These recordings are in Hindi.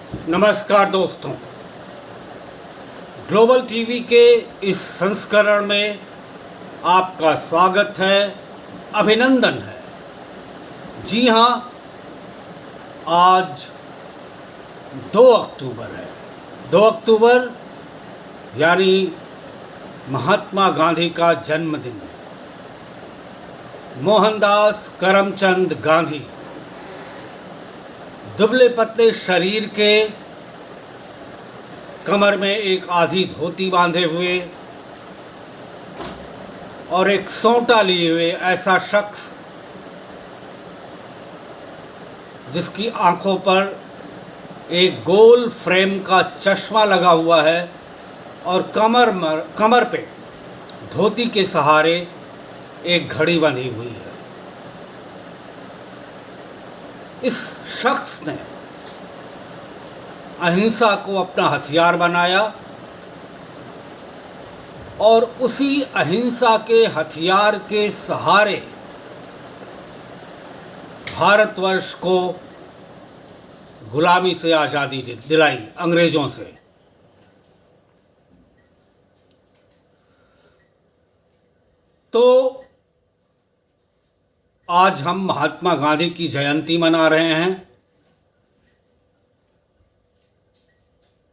नमस्कार दोस्तों, ग्लोबल टीवी के इस संस्करण में आपका स्वागत है, अभिनंदन है। जी हाँ, आज 2 अक्टूबर है। 2 अक्टूबर यानी महात्मा गांधी का जन्मदिन। मोहनदास करमचंद गांधी दुबले पतले शरीर के, कमर में एक आधी धोती बांधे हुए और एक सोंटा लिए हुए ऐसा शख्स जिसकी आंखों पर एक गोल फ्रेम का चश्मा लगा हुआ है और कमर पे धोती के सहारे एक घड़ी बंधी हुई है। इस शख्स ने अहिंसा को अपना हथियार बनाया और उसी अहिंसा के हथियार के सहारे भारतवर्ष को गुलामी से आज़ादी दिलाई, अंग्रेज़ों से। तो आज हम महात्मा गांधी की जयंती मना रहे हैं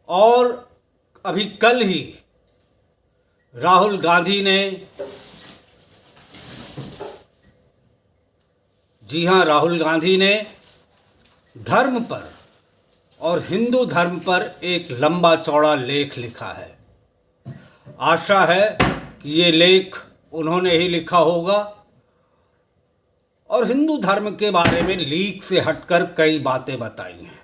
और अभी कल ही राहुल गांधी ने, जी हाँ, राहुल गांधी ने धर्म पर और हिंदू धर्म पर एक लंबा चौड़ा लेख लिखा है। आशा है कि ये लेख उन्होंने ही लिखा होगा और हिंदू धर्म के बारे में लीक से हटकर कई बातें बताई हैं।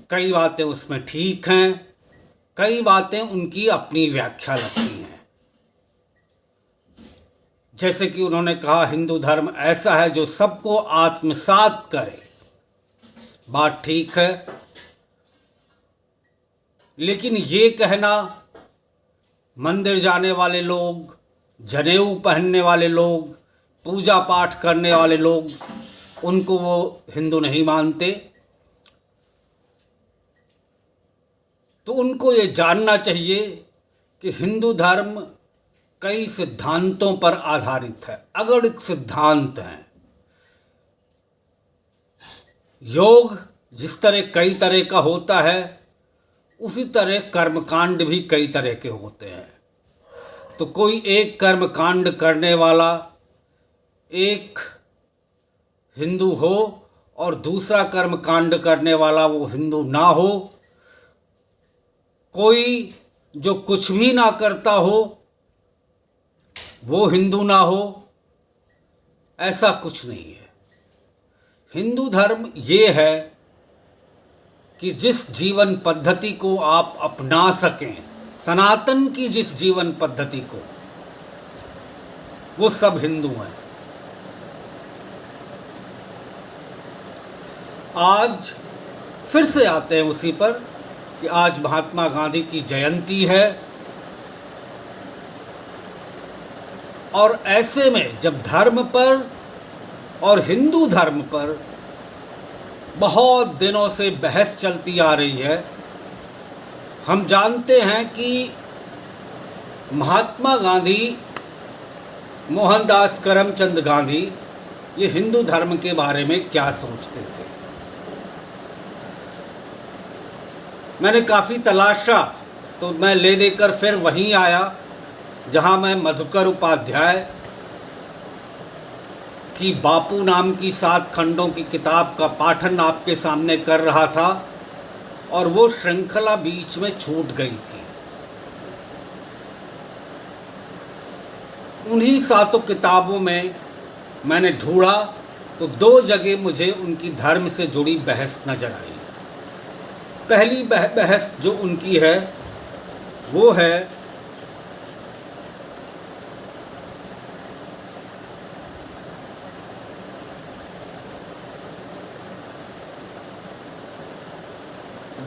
कई बातें उसमें ठीक हैं, कई बातें उनकी अपनी व्याख्या लगती हैं। जैसे कि उन्होंने कहा, हिंदू धर्म ऐसा है जो सबको आत्मसात करे। बात ठीक है, लेकिन ये कहना मंदिर जाने वाले लोग, जनेऊ पहनने वाले लोग, पूजा पाठ करने वाले लोग, उनको वो हिंदू नहीं मानते, तो उनको ये जानना चाहिए कि हिंदू धर्म कई सिद्धांतों पर आधारित है, अगणित सिद्धांत हैं। योग जिस तरह कई तरह का होता है, उसी तरह कर्मकांड भी कई तरह के होते हैं। तो कोई एक कर्मकांड करने वाला एक हिंदू हो और दूसरा कर्मकांड करने वाला वो हिंदू ना हो, कोई जो कुछ भी ना करता हो वो हिंदू ना हो, ऐसा कुछ नहीं है। हिंदू धर्म ये है कि जिस जीवन पद्धति को आप अपना सकें, सनातन की जिस जीवन पद्धति को, वो सब हिंदू हैं। आज फिर से आते हैं उसी पर कि आज महात्मा गांधी की जयंती है और ऐसे में जब धर्म पर और हिंदू धर्म पर बहुत दिनों से बहस चलती आ रही है। हम जानते हैं कि महात्मा गांधी, मोहनदास करमचंद गांधी, ये हिंदू धर्म के बारे में क्या सोचते थे। मैंने काफ़ी तलाशा तो मैं ले देकर फिर वहीं आया जहां मैं मधुकर उपाध्याय की बापू नाम की 7 खंडों की किताब का पाठन आपके सामने कर रहा था और वो श्रृंखला बीच में छूट गई थी। उन्हीं 7 किताबों में मैंने ढूंढा तो 2 जगह मुझे उनकी धर्म से जुड़ी बहस नजर आई। पहली बहस जो उनकी है वो है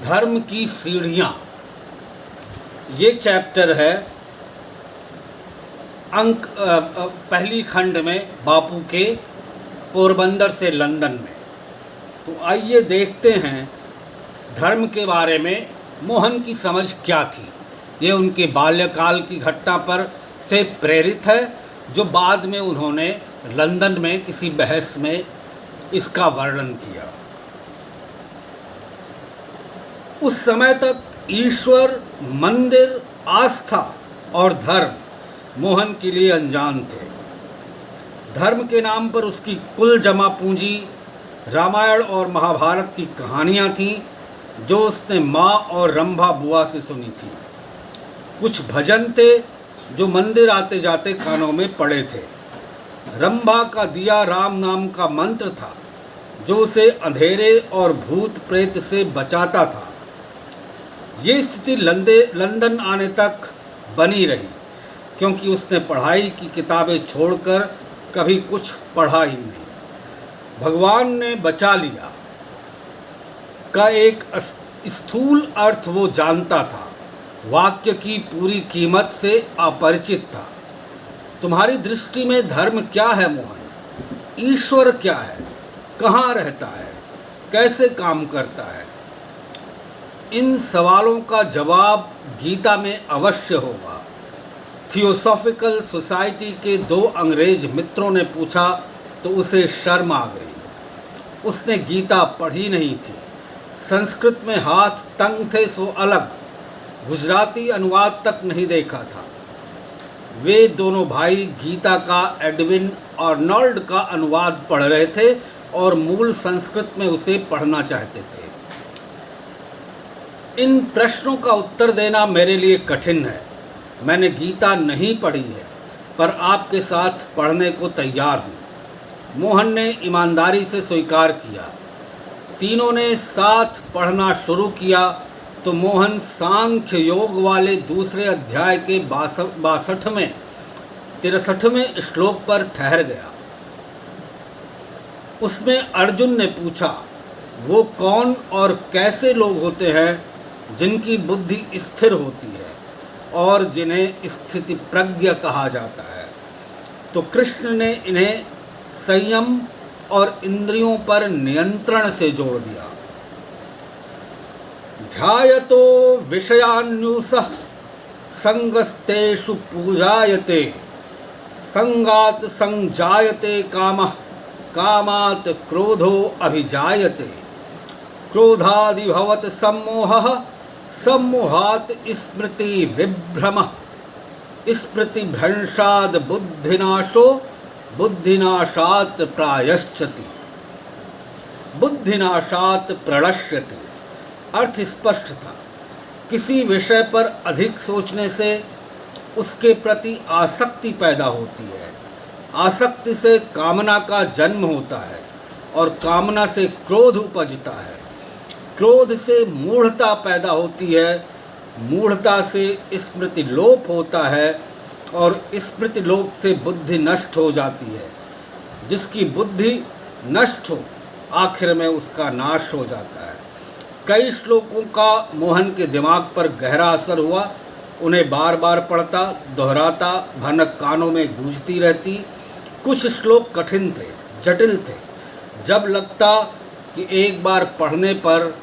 धर्म की सीढ़ियाँ। ये चैप्टर है पहली खंड में बापू के पोरबंदर से लंदन में। तो आइए देखते हैं धर्म के बारे में मोहन की समझ क्या थी, ये उनके बाल्यकाल की घटना पर से प्रेरित है, जो बाद में उन्होंने लंदन में किसी बहस में इसका वर्णन किया। उस समय तक ईश्वर, मंदिर, आस्था और धर्म मोहन के लिए अनजान थे। धर्म के नाम पर उसकी कुल जमा पूंजी रामायण और महाभारत की कहानियाँ थीं, जो उसने माँ और रंभा बुआ से सुनी थी। कुछ भजन थे जो मंदिर आते जाते कानों में पड़े थे। रंभा का दिया राम नाम का मंत्र था, जो उसे अंधेरे और भूत प्रेत से बचाता था। ये स्थिति लंदन आने तक बनी रही, क्योंकि उसने पढ़ाई की किताबें छोड़कर कभी कुछ पढ़ा ही नहीं। भगवान ने बचा लिया का एक स्थूल अर्थ वो जानता था, वाक्य की पूरी कीमत से अपरिचित था। तुम्हारी दृष्टि में धर्म क्या है मोहन? ईश्वर क्या है? कहाँ रहता है? कैसे काम करता है? इन सवालों का जवाब गीता में अवश्य होगा। थियोसॉफिकल सोसाइटी के 2 अंग्रेज मित्रों ने पूछा तो उसे शर्म आ गई। उसने गीता पढ़ी नहीं थी। संस्कृत में हाथ तंग थे सो अलग, गुजराती अनुवाद तक नहीं देखा था। वे दोनों भाई गीता का एडविन आर्नोल्ड का अनुवाद पढ़ रहे थे और मूल संस्कृत में उसे पढ़ना चाहते थे। इन प्रश्नों का उत्तर देना मेरे लिए कठिन है। मैंने गीता नहीं पढ़ी है, पर आपके साथ पढ़ने को तैयार हूँ। मोहन ने ईमानदारी से स्वीकार किया। तीनों ने साथ पढ़ना शुरू किया तो मोहन सांख्य योग वाले दूसरे अध्याय के 63वें श्लोक पर ठहर गया। उसमें अर्जुन ने पूछा, वो कौन और कैसे लोग होते हैं जिनकी बुद्धि स्थिर होती है और जिन्हें स्थिति प्रज्ञ कहा जाता है? तो कृष्ण ने इन्हें संयम और इंद्रियों पर नियंत्रण से जोड़ दिया। ध्यायतो विषयान्यूसः संगस्तेषु पूजायते, संगात संजायते कामः, कामात् क्रोधो अभिजायते, क्रोधादिभवत् सम्मोहः, सम्मोहात् स्मृति विभ्रमः, स्मृतिभ्रंशात् बुद्धिनाशो, बुद्धिनाशात् प्रायश्चति, बुद्धिनाशात् प्रणश्यति। अर्थ स्पष्ट था। किसी विषय पर अधिक सोचने से उसके प्रति आसक्ति पैदा होती है। आसक्ति से कामना का जन्म होता है और कामना से क्रोध उपजता है। क्रोध से मूढ़ता पैदा होती है। मूढ़ता से स्मृति लोप होता है और स्मृति लोप से बुद्धि नष्ट हो जाती है। जिसकी बुद्धि नष्ट हो, आखिर में उसका नाश हो जाता है। कई श्लोकों का मोहन के दिमाग पर गहरा असर हुआ। उन्हें बार बार पढ़ता, दोहराता, भनक कानों में गूंजती रहती। कुछ श्लोक कठिन थे, जटिल थे। जब लगता कि एक बार पढ़ने पर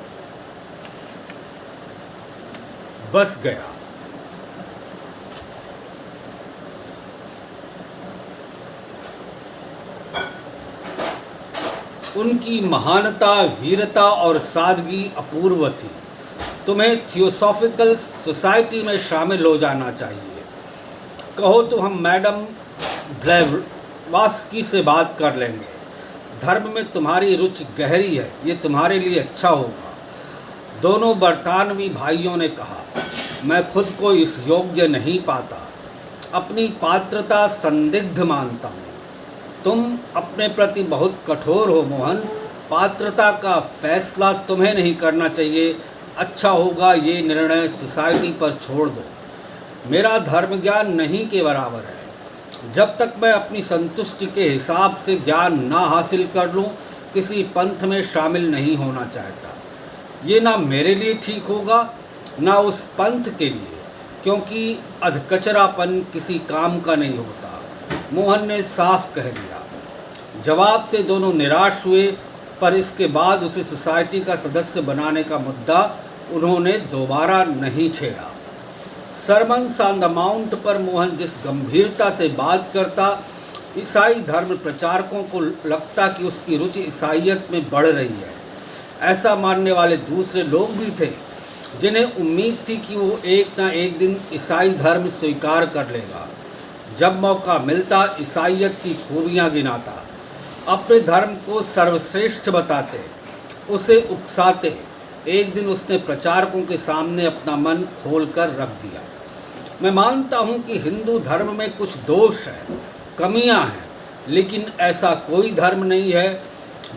बस गया। उनकी महानता, वीरता और सादगी अपूर्व थी। तुम्हें थियोसॉफिकल सोसाइटी में शामिल हो जाना चाहिए। कहो तो हम मैडम ब्लेवास्की से बात कर लेंगे। धर्म में तुम्हारी रुचि गहरी है, ये तुम्हारे लिए अच्छा होगा। दोनों बरतानवी भाइयों ने कहा, मैं खुद को इस योग्य नहीं पाता। अपनी पात्रता संदिग्ध मानता हूँ। तुम अपने प्रति बहुत कठोर हो मोहन। पात्रता का फैसला तुम्हें नहीं करना चाहिए। अच्छा होगा ये निर्णय सोसाइटी पर छोड़ दो। मेरा धर्म ज्ञान नहीं के बराबर है। जब तक मैं अपनी संतुष्टि के हिसाब से ज्ञान ना हासिल कर लूँ, किसी पंथ में शामिल नहीं होना चाहता। ये ना मेरे लिए ठीक होगा, ना उस पंथ के लिए, क्योंकि अधकचरापन किसी काम का नहीं होता। मोहन ने साफ कह दिया। जवाब से दोनों निराश हुए, पर इसके बाद उसे सोसाइटी का सदस्य बनाने का मुद्दा उन्होंने दोबारा नहीं छेड़ा। सरमन्स ऑन द माउंट पर मोहन जिस गंभीरता से बात करता, ईसाई धर्म प्रचारकों को लगता कि उसकी रुचि ईसाइयत में बढ़ रही है। ऐसा मानने वाले दूसरे लोग भी थे जिन्हें उम्मीद थी कि वो एक ना एक दिन ईसाई धर्म स्वीकार कर लेगा। जब मौका मिलता ईसाइयत की खूबियाँ गिनाता, अपने धर्म को सर्वश्रेष्ठ बताते, उसे उकसाते। एक दिन उसने प्रचारकों के सामने अपना मन खोलकर रख दिया। मैं मानता हूँ कि हिंदू धर्म में कुछ दोष हैं, कमियाँ हैं, लेकिन ऐसा कोई धर्म नहीं है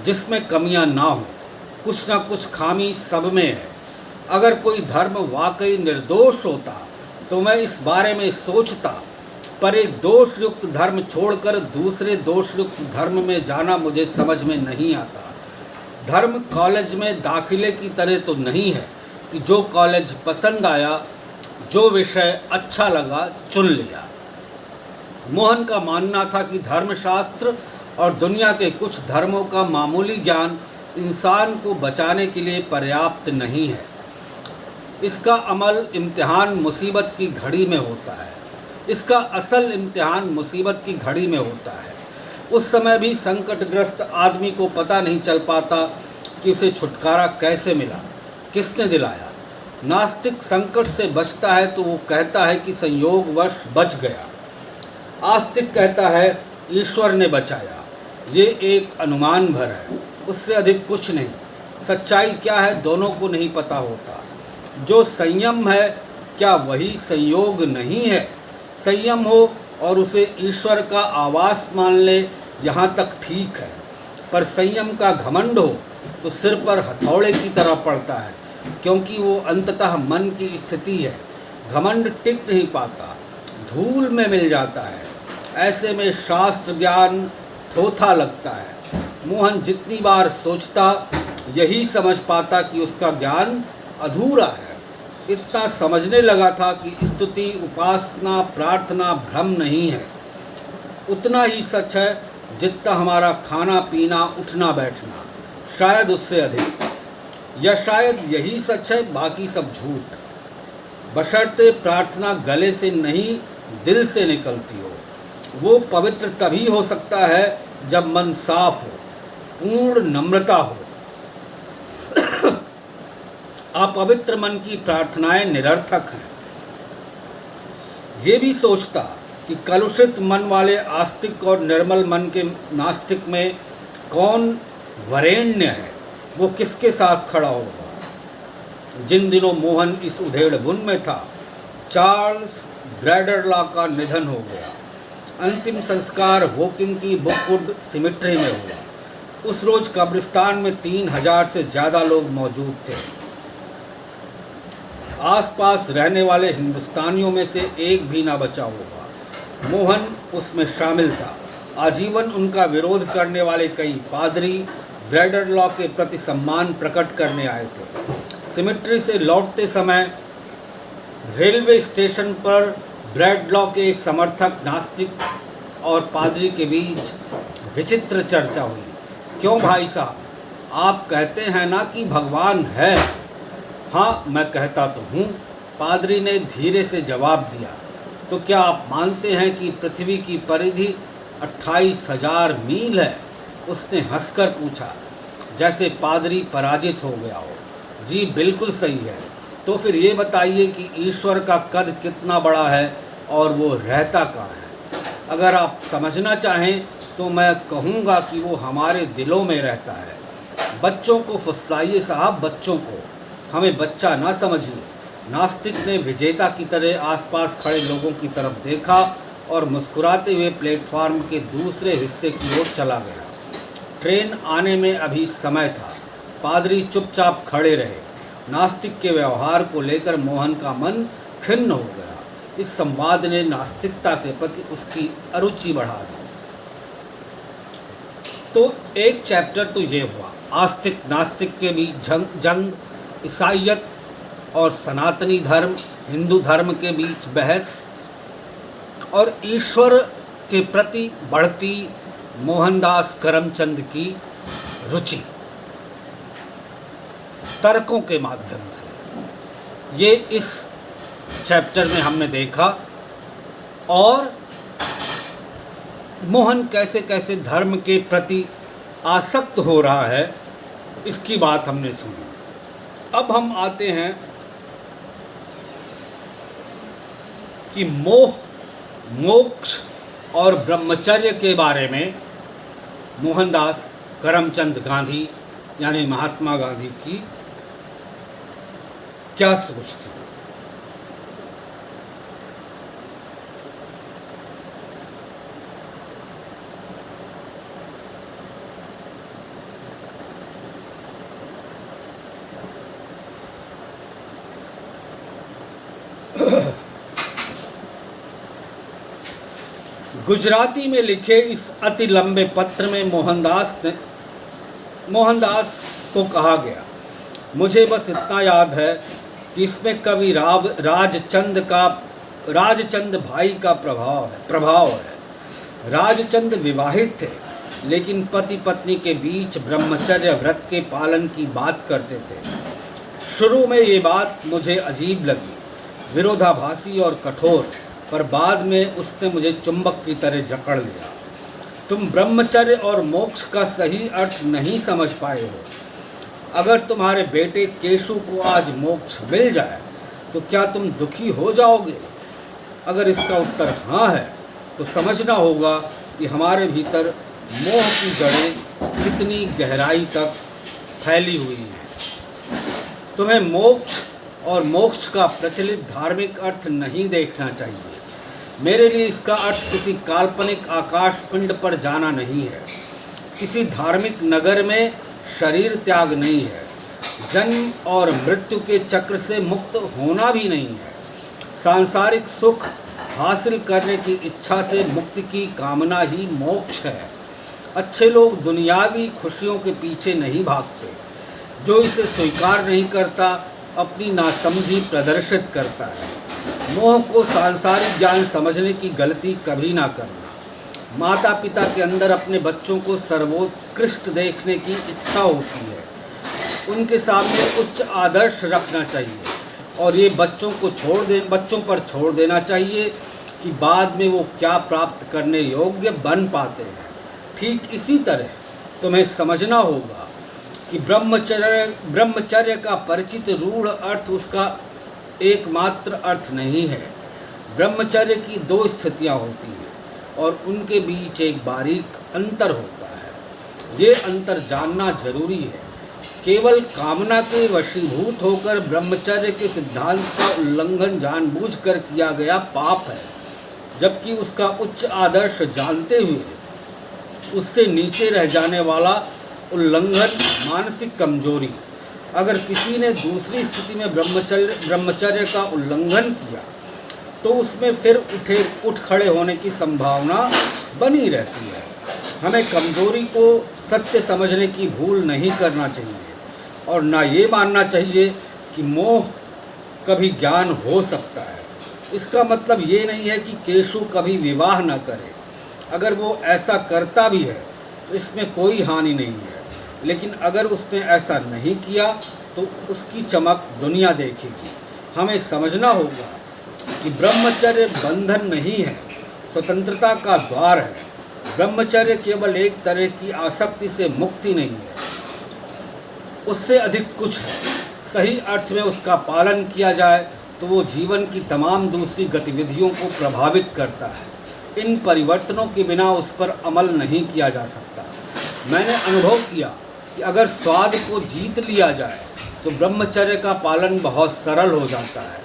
जिसमें कमियाँ ना हो। कुछ ना कुछ खामी सब में है। अगर कोई धर्म वाकई निर्दोष होता तो मैं इस बारे में सोचता, पर एक दोषयुक्त धर्म छोड़कर दूसरे दोषयुक्त धर्म में जाना मुझे समझ में नहीं आता। धर्म कॉलेज में दाखिले की तरह तो नहीं है कि जो कॉलेज पसंद आया, जो विषय अच्छा लगा, चुन लिया। मोहन का मानना था कि धर्मशास्त्र और दुनिया के कुछ धर्मों का मामूली ज्ञान इंसान को बचाने के लिए पर्याप्त नहीं है। इसका अमल इम्तिहान मुसीबत की घड़ी में होता है। इसका असल इम्तिहान मुसीबत की घड़ी में होता है। उस समय भी संकटग्रस्त आदमी को पता नहीं चल पाता कि उसे छुटकारा कैसे मिला, किसने दिलाया। नास्तिक संकट से बचता है तो वो कहता है कि संयोगवश बच गया। आस्तिक कहता है ईश्वर ने बचाया। ये एक अनुमान भर है, उससे अधिक कुछ नहीं। सच्चाई क्या है दोनों को नहीं पता होता। जो संयम है, क्या वही संयोग नहीं है? संयम हो और उसे ईश्वर का आवास मान ले, यहाँ तक ठीक है, पर संयम का घमंड हो तो सिर पर हथौड़े की तरह पड़ता है, क्योंकि वो अंततः मन की स्थिति है। घमंड टिक नहीं पाता, धूल में मिल जाता है। ऐसे में शास्त्र ज्ञान थोथा लगता है। मोहन जितनी बार सोचता, यही समझ पाता कि उसका ज्ञान अधूरा है। इतना समझने लगा था कि स्तुति, उपासना, प्रार्थना भ्रम नहीं है। उतना ही सच है जितना हमारा खाना पीना, उठना बैठना, शायद उससे अधिक। या शायद यही सच है, बाकी सब झूठ। बशर्ते प्रार्थना गले से नहीं, दिल से निकलती हो। वो पवित्र तभी हो सकता है जब मन साफ हो, पूर्ण नम्रता हो। अपवित्र मन की प्रार्थनाएं निरर्थक हैं। ये भी सोचता कि कलुषित मन वाले आस्तिक और निर्मल मन के नास्तिक में कौन वरेण्य है, वो किसके साथ खड़ा होगा। जिन दिनों मोहन इस उधेड़बुन में था, चार्ल्स ब्रैडरलॉ का निधन हो गया। अंतिम संस्कार वोकिंग की बुकवुड सिमेट्री में हुआ। उस रोज कब्रिस्तान में 3000 से ज़्यादा लोग मौजूद थे। आसपास रहने वाले हिंदुस्तानियों में से एक भी ना बचा होगा। मोहन उसमें शामिल था। आजीवन उनका विरोध करने वाले कई पादरी ब्रैडरलॉ के प्रति सम्मान प्रकट करने आए थे। सिमेट्री से लौटते समय रेलवे स्टेशन पर ब्रैडलॉ के एक समर्थक नास्तिक और पादरी के बीच विचित्र चर्चा हुई। क्यों भाई साहब, आप कहते हैं ना कि भगवान है। हाँ, मैं कहता तो हूँ, पादरी ने धीरे से जवाब दिया। तो क्या आप मानते हैं कि पृथ्वी की परिधि 28,000 मील है? उसने हंसकर पूछा, जैसे पादरी पराजित हो गया हो। जी बिल्कुल सही है। तो फिर ये बताइए कि ईश्वर का कद कितना बड़ा है और वो रहता कहाँ है? अगर आप समझना चाहें तो मैं कहूँगा कि वो हमारे दिलों में रहता है। बच्चों को फुसलाइए साहब, बच्चों को। हमें बच्चा ना समझिए। नास्तिक ने विजेता की तरह आसपास खड़े लोगों की तरफ देखा और मुस्कुराते हुए प्लेटफार्म के दूसरे हिस्से की ओर चला गया। ट्रेन आने में अभी समय था। पादरी चुपचाप खड़े रहे। नास्तिक के व्यवहार को लेकर मोहन का मन खिन्न हो गया। इस संवाद ने नास्तिकता के प्रति उसकी अरुचि बढ़ा दी। तो एक चैप्टर तो ये हुआ, आस्तिक नास्तिक के बीच जंग, ईसाइयत और सनातनी धर्म, हिंदू धर्म के बीच बहस, और ईश्वर के प्रति बढ़ती मोहनदास करमचंद की रुचि। तर्कों के माध्यम से। ये इस चैप्टर में हमने देखा। और मोहन कैसे कैसे धर्म के प्रति आसक्त हो रहा है, इसकी बात हमने सुनी। अब हम आते हैं कि मोह, मोक्ष और ब्रह्मचर्य के बारे में मोहनदास करमचंद गांधी यानी महात्मा गांधी की क्या सोच थी। गुजराती में लिखे इस अति लंबे पत्र में मोहनदास को कहा गया, मुझे बस इतना याद है कि इसमें कवि राजचंद भाई का प्रभाव है। राजचंद विवाहित थे, लेकिन पति पत्नी के बीच ब्रह्मचर्य व्रत के पालन की बात करते थे। शुरू में ये बात मुझे अजीब लगी, विरोधाभासी और कठोर, पर बाद में उसने मुझे चुंबक की तरह जकड़ लिया। तुम ब्रह्मचर्य और मोक्ष का सही अर्थ नहीं समझ पाए हो। अगर तुम्हारे बेटे केशु को आज मोक्ष मिल जाए तो क्या तुम दुखी हो जाओगे? अगर इसका उत्तर हाँ है तो समझना होगा कि हमारे भीतर मोह की जड़ें कितनी गहराई तक फैली हुई हैं। तुम्हें मोक्ष और मोक्ष का प्रचलित धार्मिक अर्थ नहीं देखना चाहिए। मेरे लिए इसका अर्थ किसी काल्पनिक आकाश पिंड पर जाना नहीं है, किसी धार्मिक नगर में शरीर त्याग नहीं है, जन्म और मृत्यु के चक्र से मुक्त होना भी नहीं है, सांसारिक सुख हासिल करने की इच्छा से मुक्ति की कामना ही मोक्ष है। अच्छे लोग दुनियावी खुशियों के पीछे नहीं भागते। जो इसे स्वीकार नहीं करता अपनी नासमझी प्रदर्शित करता है। मोह को सांसारिक ज्ञान समझने की गलती कभी ना करना। माता पिता के अंदर अपने बच्चों को सर्वोत्कृष्ट देखने की इच्छा होती है। उनके सामने उच्च आदर्श रखना चाहिए और ये बच्चों पर छोड़ देना चाहिए कि बाद में वो क्या प्राप्त करने योग्य बन पाते हैं। ठीक इसी तरह तुम्हें समझना होगा कि ब्रह्मचर्य का परिचित रूढ़ अर्थ उसका एकमात्र अर्थ नहीं है। ब्रह्मचर्य की दो स्थितियां होती हैं और उनके बीच एक बारीक अंतर होता है। ये अंतर जानना जरूरी है। केवल कामना के वशीभूत होकर ब्रह्मचर्य के सिद्धांत का उल्लंघन जानबूझकर किया गया पाप है, जबकि उसका उच्च आदर्श जानते हुए उससे नीचे रह जाने वाला उल्लंघन मानसिक कमजोरी। अगर किसी ने दूसरी स्थिति में ब्रह्मचर्य का उल्लंघन किया तो उसमें फिर उठ खड़े होने की संभावना बनी रहती है। हमें कमजोरी को सत्य समझने की भूल नहीं करना चाहिए और ना ये मानना चाहिए कि मोह कभी ज्ञान हो सकता है। इसका मतलब ये नहीं है कि केशु कभी विवाह न करे। अगर वो ऐसा करता भी है तो इसमें कोई हानि नहीं है, लेकिन अगर उसने ऐसा नहीं किया तो उसकी चमक दुनिया देखेगी। हमें समझना होगा कि ब्रह्मचर्य बंधन नहीं है, स्वतंत्रता का द्वार है। ब्रह्मचर्य केवल एक तरह की आसक्ति से मुक्ति नहीं है, उससे अधिक कुछ है। सही अर्थ में उसका पालन किया जाए तो वो जीवन की तमाम दूसरी गतिविधियों को प्रभावित करता है। इन परिवर्तनों के बिना उस पर अमल नहीं किया जा सकता। मैंने अनुभव किया कि अगर स्वाद को जीत लिया जाए तो ब्रह्मचर्य का पालन बहुत सरल हो जाता है।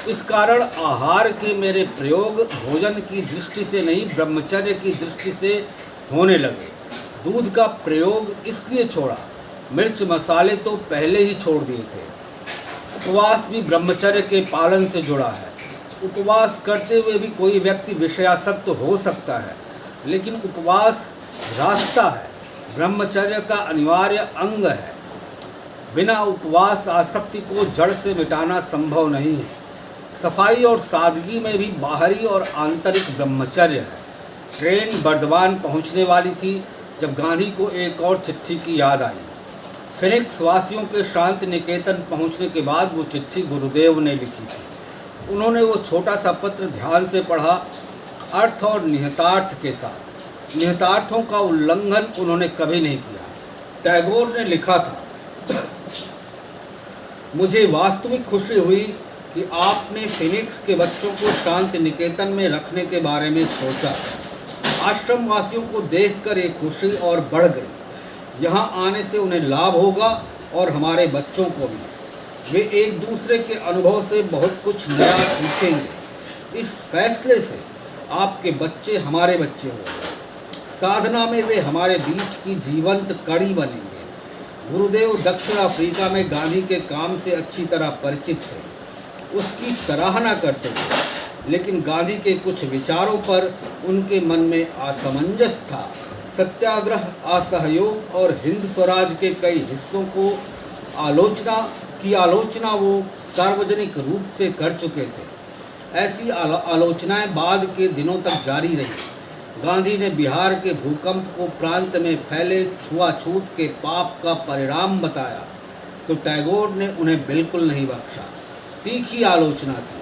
इस कारण आहार के मेरे प्रयोग भोजन की दृष्टि से नहीं, ब्रह्मचर्य की दृष्टि से होने लगे। दूध का प्रयोग इसलिए छोड़ा, मिर्च मसाले तो पहले ही छोड़ दिए थे। उपवास भी ब्रह्मचर्य के पालन से जुड़ा है। उपवास करते हुए भी कोई व्यक्ति विषयासक्त हो सकता है, लेकिन उपवास रास्ता है, ब्रह्मचर्य का अनिवार्य अंग है। बिना उपवास आसक्ति को जड़ से मिटाना संभव नहीं है। सफाई और सादगी में भी बाहरी और आंतरिक ब्रह्मचर्य है। ट्रेन बर्दवान पहुंचने वाली थी जब गांधी को एक और चिट्ठी की याद आई। फिनिक्स वासियों के शांति निकेतन पहुंचने के बाद वो चिट्ठी गुरुदेव ने लिखी थी। उन्होंने वो छोटा सा पत्र ध्यान से पढ़ा, अर्थ और निहितार्थ के साथ। निहितार्थों का उल्लंघन उन्होंने कभी नहीं किया। टैगोर ने लिखा था, मुझे वास्तविक खुशी हुई कि आपने फिनिक्स के बच्चों को शांति निकेतन में रखने के बारे में सोचा। आश्रम वासियों को देखकर ये खुशी और बढ़ गई। यहाँ आने से उन्हें लाभ होगा और हमारे बच्चों को भी। वे एक दूसरे के अनुभव से बहुत कुछ नया सीखेंगे। इस फैसले से आपके बच्चे हमारे बच्चे होंगे। साधना में वे हमारे बीच की जीवंत कड़ी बनेंगे। गुरुदेव दक्षिण अफ्रीका में गांधी के काम से अच्छी तरह परिचित थे, उसकी सराहना करते थे, लेकिन गांधी के कुछ विचारों पर उनके मन में असमंजस था। सत्याग्रह, असहयोग और हिंद स्वराज के कई हिस्सों को आलोचना वो सार्वजनिक रूप से कर चुके थे। ऐसी आलोचनाएं बाद के दिनों तक जारी रही। गांधी ने बिहार के भूकंप को प्रांत में फैले छुआछूत के पाप का परिणाम बताया तो टैगोर ने उन्हें बिल्कुल नहीं बख्शा, तीखी आलोचना की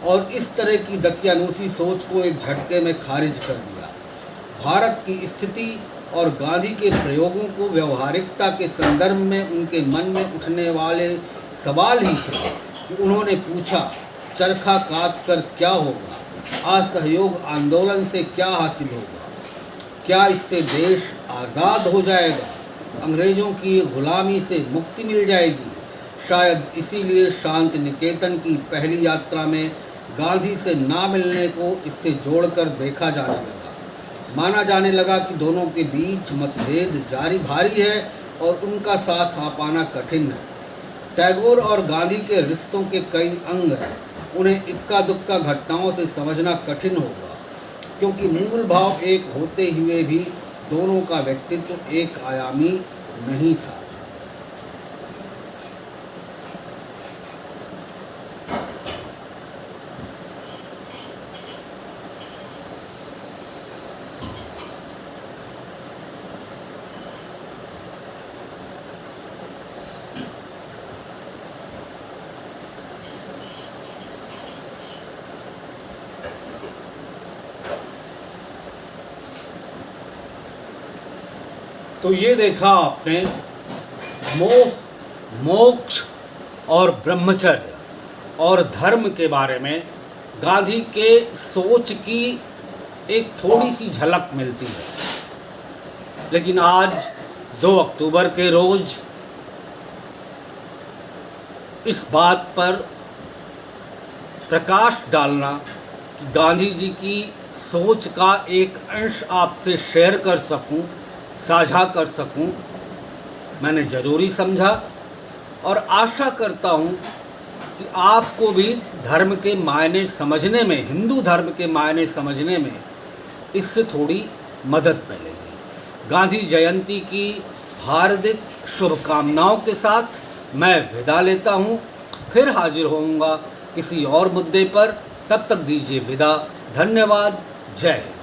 और इस तरह की दकियानूसी सोच को एक झटके में खारिज कर दिया। भारत की स्थिति और गांधी के प्रयोगों को व्यवहारिकता के संदर्भ में उनके मन में उठने वाले सवाल ही थे कि उन्होंने पूछा, चरखा काट कर क्या होगा? असहयोग आंदोलन से क्या हासिल होगा? क्या इससे देश आज़ाद हो जाएगा? अंग्रेज़ों की गुलामी से मुक्ति मिल जाएगी? शायद इसीलिए शांति निकेतन की पहली यात्रा में गांधी से ना मिलने को इससे जोड़कर देखा जाने लगा। माना जाने लगा कि दोनों के बीच मतभेद जारी भारी है और उनका साथ आ पाना कठिन है। टैगोर और गांधी के रिश्तों के कई अंग हैं, उन्हें इक्का दुक्का घटनाओं से समझना कठिन होगा, क्योंकि मूल भाव एक होते हुए भी दोनों का व्यक्तित्व एक आयामी नहीं था। तो ये देखा आपने मोह, मोक्ष और ब्रह्मचर्य और धर्म के बारे में गांधी के सोच की एक थोड़ी सी झलक मिलती है। लेकिन आज 2 अक्टूबर के रोज़ इस बात पर प्रकाश डालना कि गांधी जी की सोच का एक अंश आपसे शेयर कर सकूं, साझा कर सकूं, मैंने ज़रूरी समझा और आशा करता हूं कि आपको भी धर्म के मायने समझने में, हिंदू धर्म के मायने समझने में इससे थोड़ी मदद मिलेगी। गांधी जयंती की हार्दिक शुभकामनाओं के साथ मैं विदा लेता हूं। फिर हाजिर होऊंगा किसी और मुद्दे पर। तब तक दीजिए विदा। धन्यवाद। जय हिंद।